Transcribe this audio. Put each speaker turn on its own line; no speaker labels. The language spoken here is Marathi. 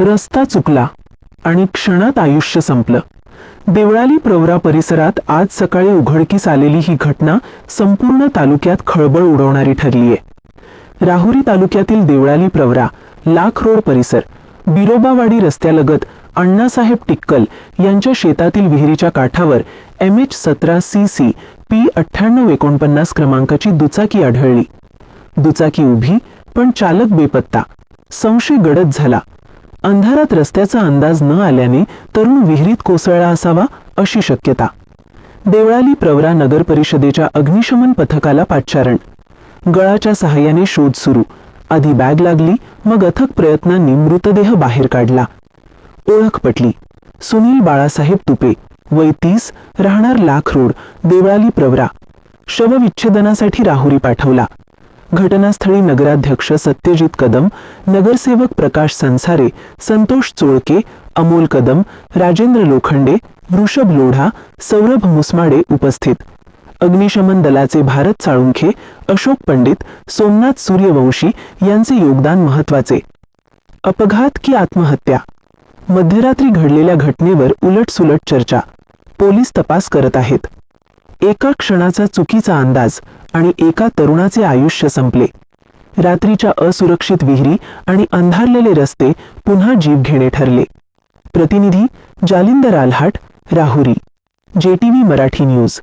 रस्ता चुकला आणि क्षणात आयुष्य संपलं. देवळाली प्रवरा परिसरात आज सकाळी उघडकीस आलेली ही घटना संपूर्ण तालुक्यात खळबळ उडवणारी ठरलीय. राहुरी तालुक्यातील देवळाली प्रवरा लाख रोड परिसर बिरोबावाडी रस्त्यालगत अण्णासाहेब टिक्कल यांच्या शेतातील विहिरीच्या काठावर MH17CC P9849 क्रमांकाची दुचाकी आढळली. दुचाकी उभी पण चालक बेपत्ता. संशय गडद झाला. अंधारात रस्त्याचा अंदाज न आल्याने तरुण विहिरीत कोसळला असावा अशी शक्यता. देवळाली प्रवरा नगर परिषदेच्या अग्निशमन पथकाला पाचारण. गळाच्या सहाय्याने शोध सुरू. आधी बॅग लागली, मग अथक प्रयत्नांनी मृतदेह बाहेर काढला. ओळख पटली. सुनील बाळासाहेब तुपे, वय 30, राहणार लाख रोड, देवळाली प्रवरा. शवविच्छेदनासाठी राहुरी पाठवला. घटनास्थळी नगराध्यक्ष सत्यजित कदम, नगरसेवक प्रकाश संसारे, संतोष चोळके, अमोल कदम, राजेंद्र लोखंडे, वृषभ लोढा, सौरभ मुसमाडे उपस्थित. अग्निशमन दलाचे भारत साळुंखे, अशोक पंडित, सोमनाथ सूर्यवंशी यांचे योगदान महत्वाचे. अपघात की आत्महत्या? मध्यरात्री घडलेल्या घटनेवर उलटसुलट चर्चा. पोलीस तपास करत आहेत. एका क्षणाचा चुकीचा अंदाज आणि एका तरुणाचे आयुष्य संपले. रात्रीच्या असुरक्षित विहिरी आणि अंधारलेले रस्ते पुन्हा जीव घेणे ठरले. प्रतिनिधी जालिंदर आल्हाट, राहुरी, JTV मराठी न्यूज.